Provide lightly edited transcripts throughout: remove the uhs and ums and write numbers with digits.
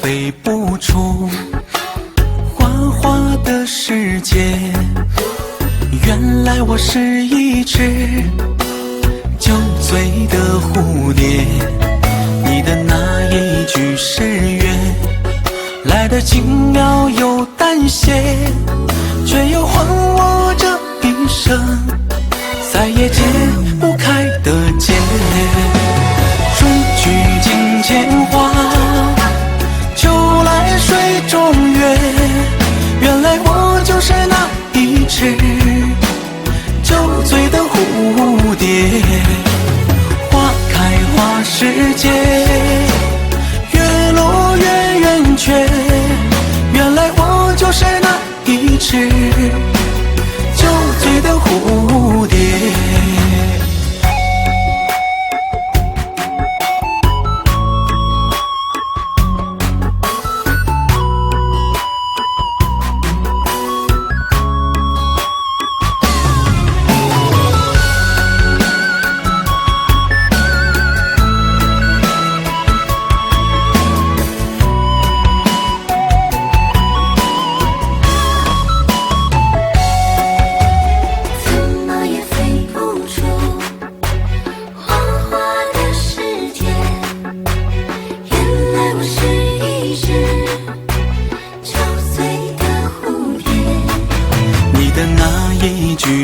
飞不出花花的世界，原来我是一只酒醉的蝴蝶。你的那一句誓约来得轻描又淡写，却又还我这一生再也解不开的结。春去境迁花，秋来水中月，原来我就是那一只酒醉的蝴蝶。花开花时节，月落月圆缺，原来我就是那一只酒醉的蝴蝶。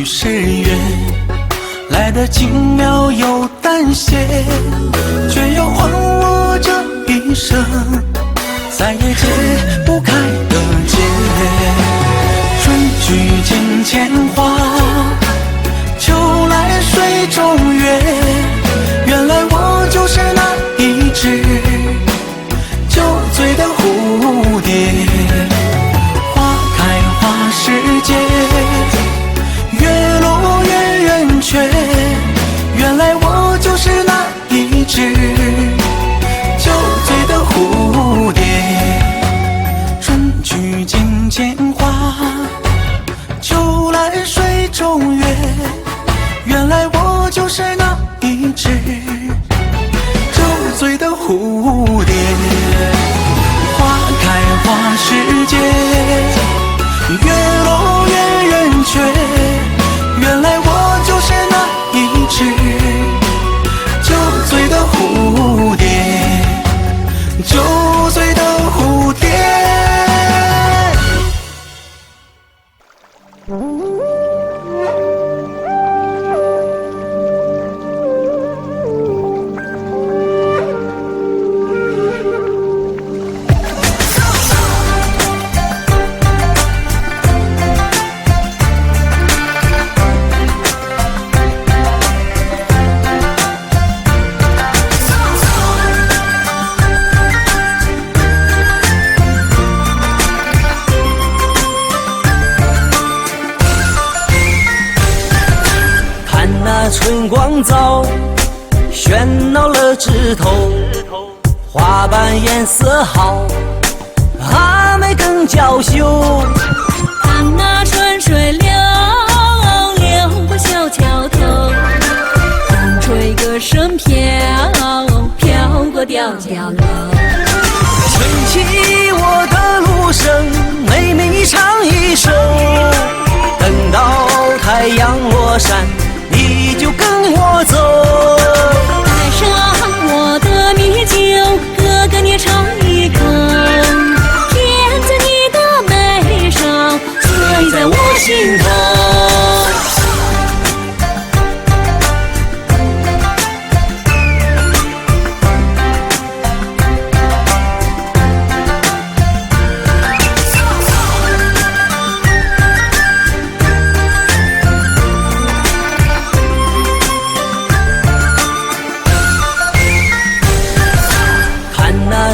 誓约来得轻描又淡写，却又还我这一生再也解不开的结。春去境迁花，秋来水中月，原来我就是那一只酒醉的蝴蝶。花开花时节，月落月圆缺，原来我就是那一只酒醉的蝴蝶。春去境迁花，秋来水中月，原来我就是那一只酒醉的蝴蝶。花开花时节，月落月圆缺，原来我就是那一只酒醉的蝴蝶，酒醉的蝴蝶。春光早，喧闹了枝头，花瓣颜色好，阿妹更娇羞。看那春水流，流过小桥头，风吹歌声飘，飘过吊脚楼。撑起我的路声，妹妹你唱一首，等到太阳落山，你就跟我走。带上我的米酒，哥哥你尝一口，甜在你的眉梢，醉在我心头。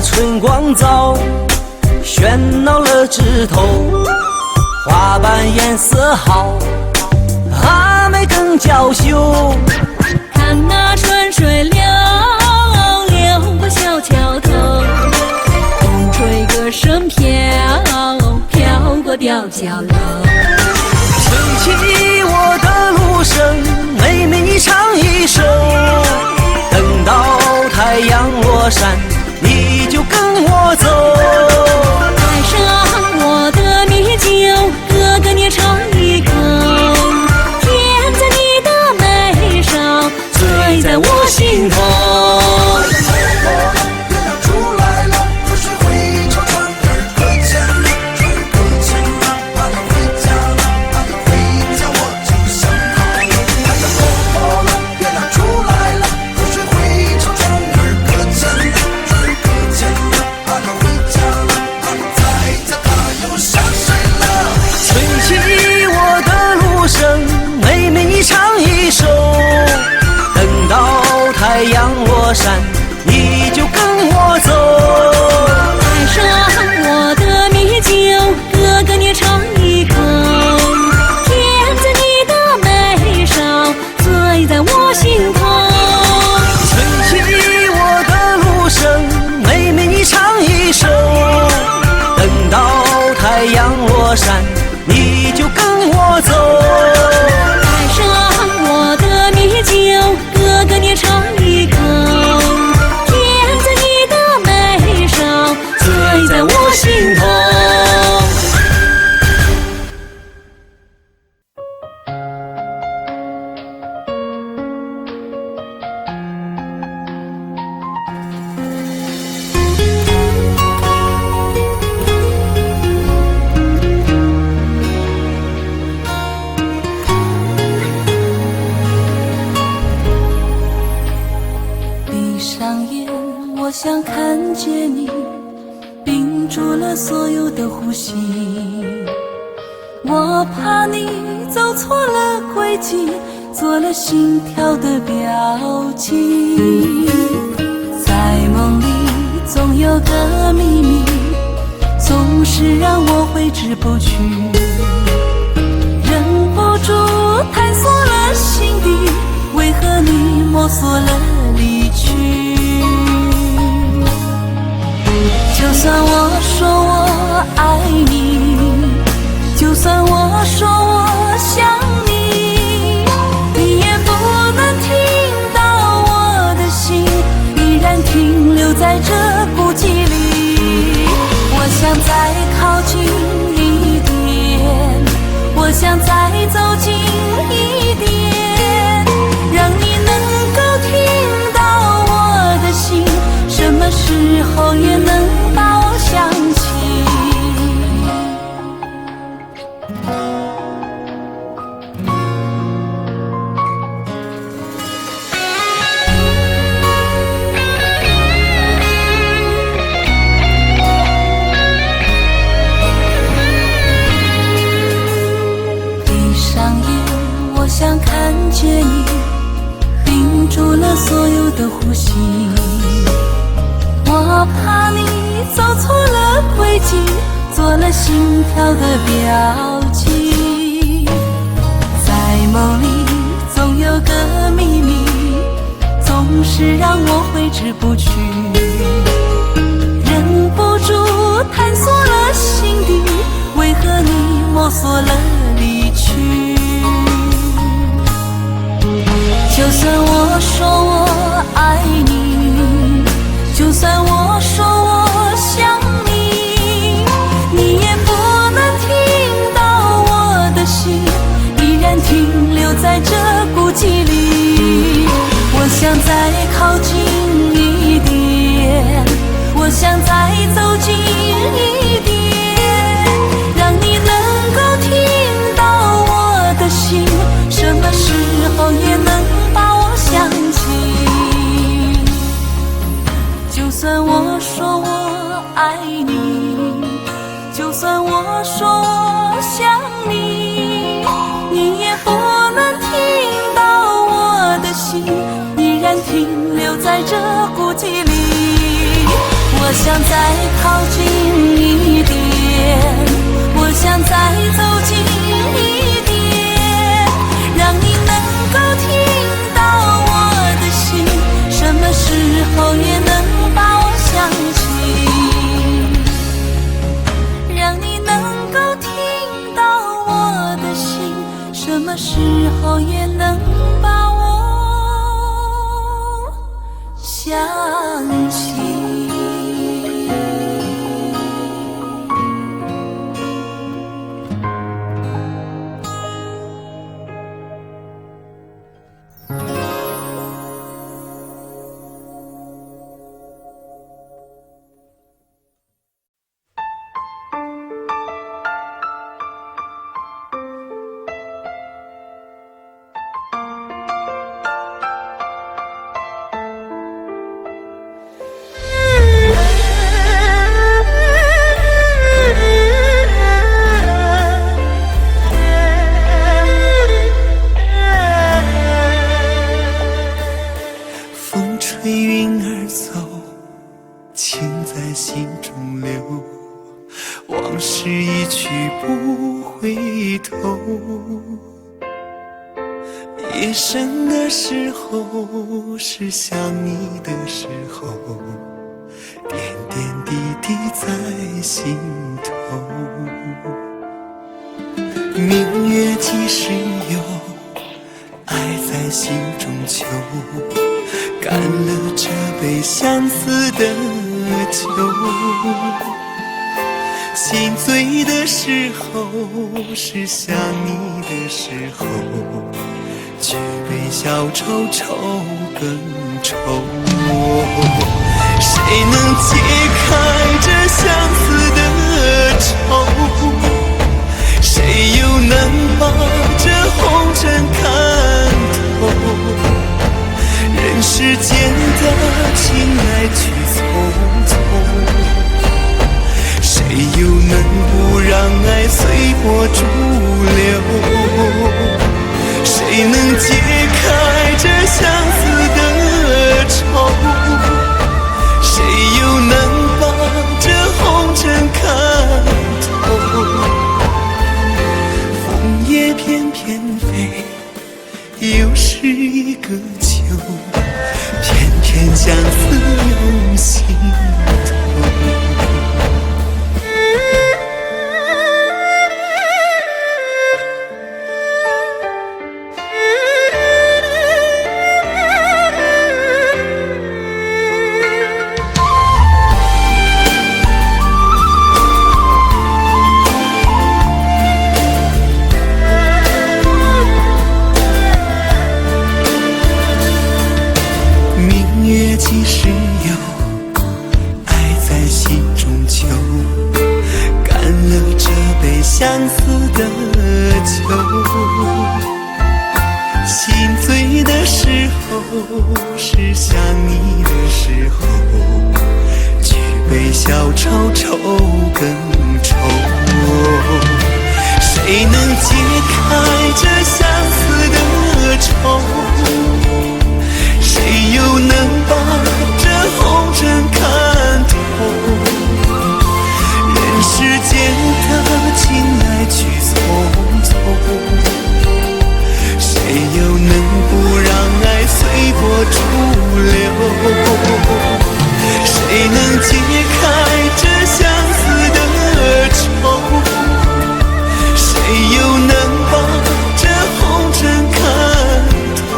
春光早，喧闹了枝头，花瓣颜色好，阿妹更娇羞。看那春水流，流过小桥头，风吹歌声飘，飘过吊脚楼。撑起我的路声，妹妹你唱一首，等到太阳落山，你就跟我走。我想看见你，屏住了所有的呼吸。我怕你走错了轨迹，做了心跳的标记。在梦里总有个秘密，总是让我挥之不去，忍不住探索了心底，为何你摸索了离去？就算我说我爱你，就算我说我想你，你也不能听到我的心依然停留在这孤寂里。我想再靠近一点，我想再走近一点，让你能够听到我的心，什么时候也能把我想起。闭上眼，我想看见你，屏住了所有的呼吸。我怕你走错了轨迹，做了心跳的标记。在梦里总有个秘密，总是让我挥之不去，忍不住探索了心底，为何你摸索了离去？就算我说我爱你，就算我说我想你，你也不能听到我的心依然停留在这孤寂里。我想再靠近一点，我想再走近一点，让你能够听到我的心，什么时候也能把我想起。就算我说我爱你，就算我说我想你，你也不能听到我的心依然停留在这孤寂里。我想再靠近一点，我想再走近一点，让你能够听到我的心，什么时候也能把我想起，让你能够听到我的心，什么时候也能把我想起。夜深的时候，是想你的时候，点点滴滴在心头。明月几时有，爱在心中求，干了这杯相思的酒。心醉的时候，是想你的时候，举杯消愁愁更愁。谁能解开这相思的愁？谁又能把这红尘看透？人世间的情来去个秋，偏偏相思涌心头。几时有，爱在心中求，干了这杯相思的酒。心醉的时候是想你的时候，举杯消愁愁更愁。谁能解开这相思的愁？谁又能把这红尘看透？人世间的情来去匆匆，谁又能不让爱随波逐流？谁能解开这相思的愁？谁又能把这红尘看透？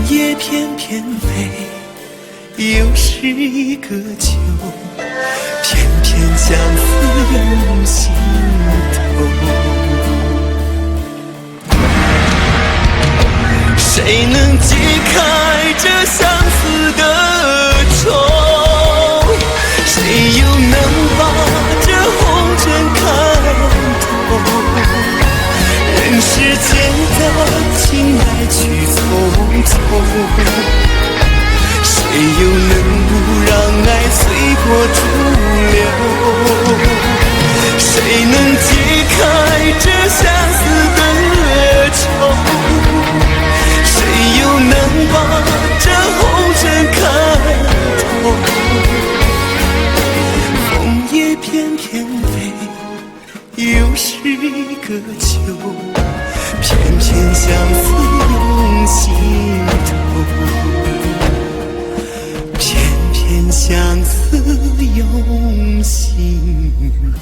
叶翩翩飞，又是一个秋，偏偏相思涌心头。谁能解开这相思的愁？谁又能把这红尘看透？人世间的情来去匆匆，谁又能不让爱随波逐流？谁能解开这相思的愁？谁又能把这红尘看透？枫叶翩翩飞，又是一个秋，偏偏相思涌心头，偏偏相思涌心头。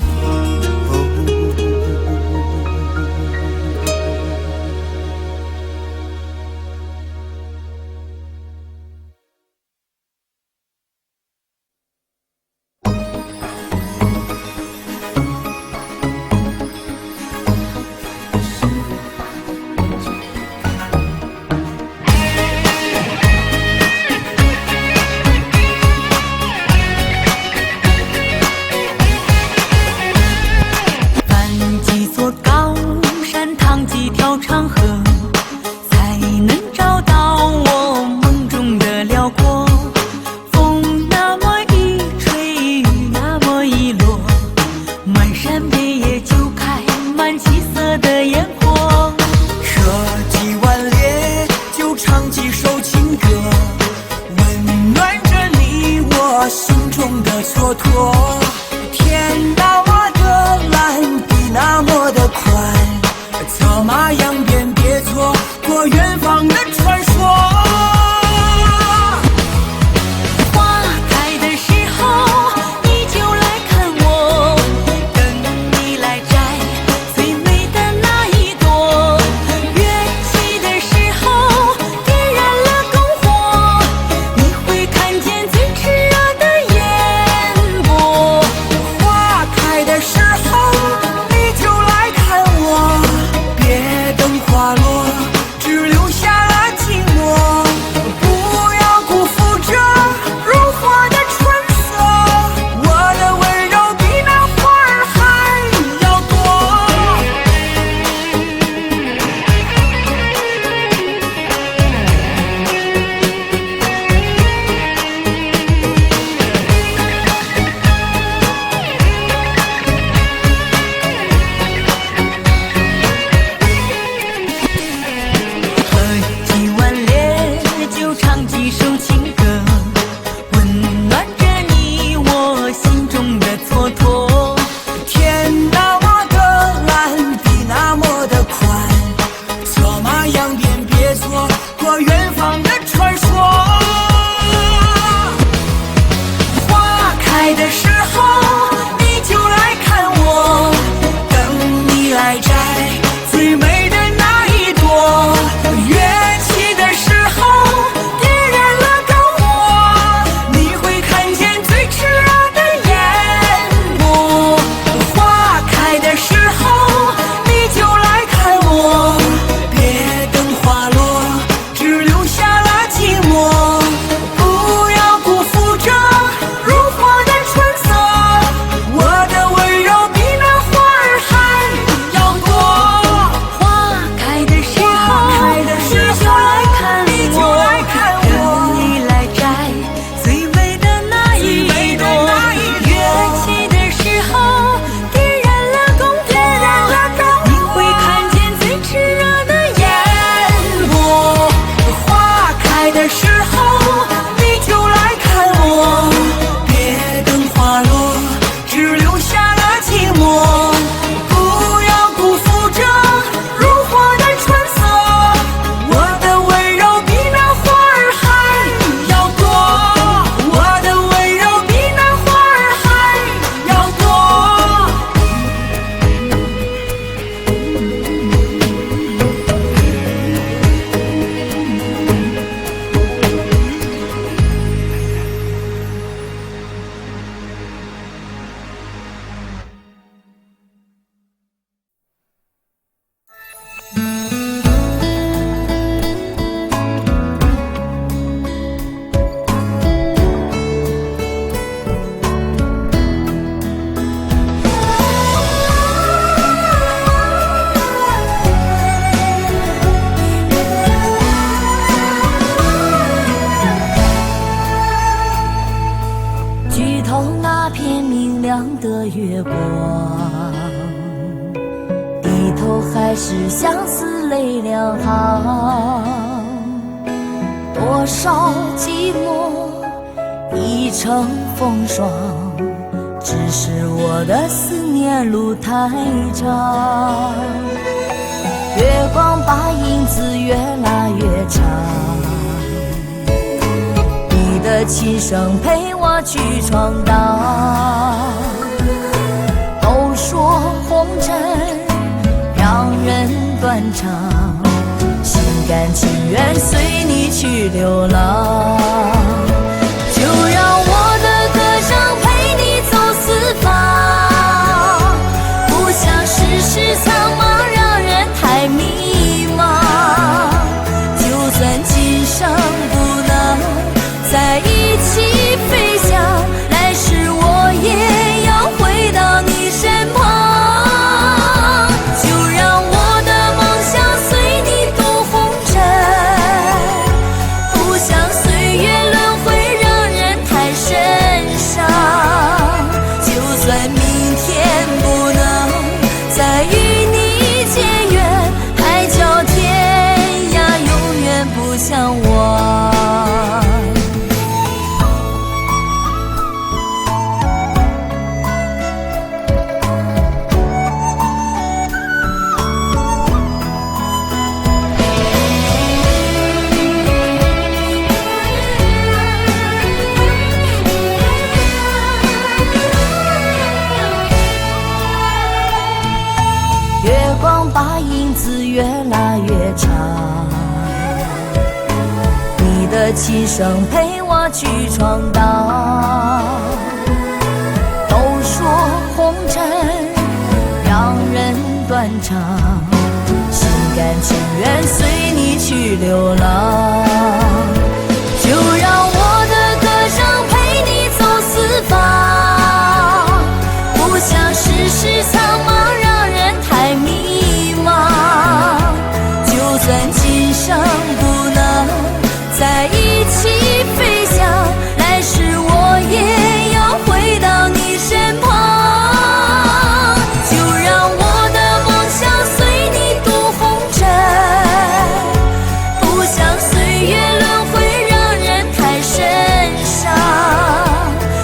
看见最炽热的烟波，花开上的月光，低头还是相思泪两行。多少寂寞已成风霜，只是我的思念路太长。月光把影子越拉越长，你的琴声陪我去闯荡。都说红尘让人断肠，心甘情愿随你去流浪。就让我的歌声陪你走四方，不想世事苍茫让人太迷茫。就算今生不能在一起飞翔，来世我也要回到你身旁。就让我的梦想随你渡红尘，不想岁月轮回让人太神伤。就算明天不能再与你结缘，海角天涯永远不相忘。月光把影子越拉越长，你的琴声陪我去闯荡。都说红尘让人断肠，心甘情愿随你去流浪。就让我的歌声陪你走四方，不想世事苍茫让人太迷茫。就算今生不能在一起飞翔，来世我也要回到你身旁。就让我的梦想随你渡红尘，不想岁月轮回让人太神伤。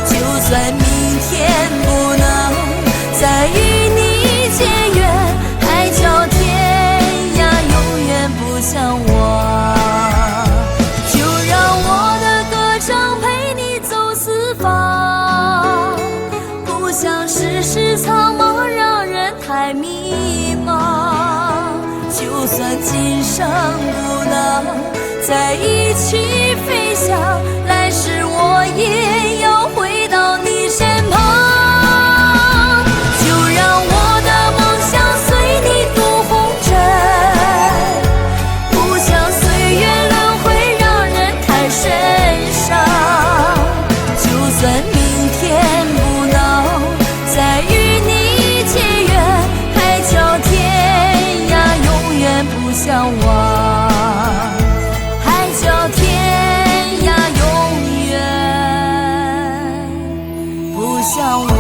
就算明天不能再与你结缘，海角天涯永远不相忘。就让我的歌声陪你走四方，不想世事苍茫让人太迷茫。就算今生不能在一起飞翔，来世我也要回到你身旁。就让我的梦想随你渡红尘，不想岁月轮回让人太神伤。就算明天不能再与你结缘，海角天涯永远不相忘。海角天涯永远不相忘。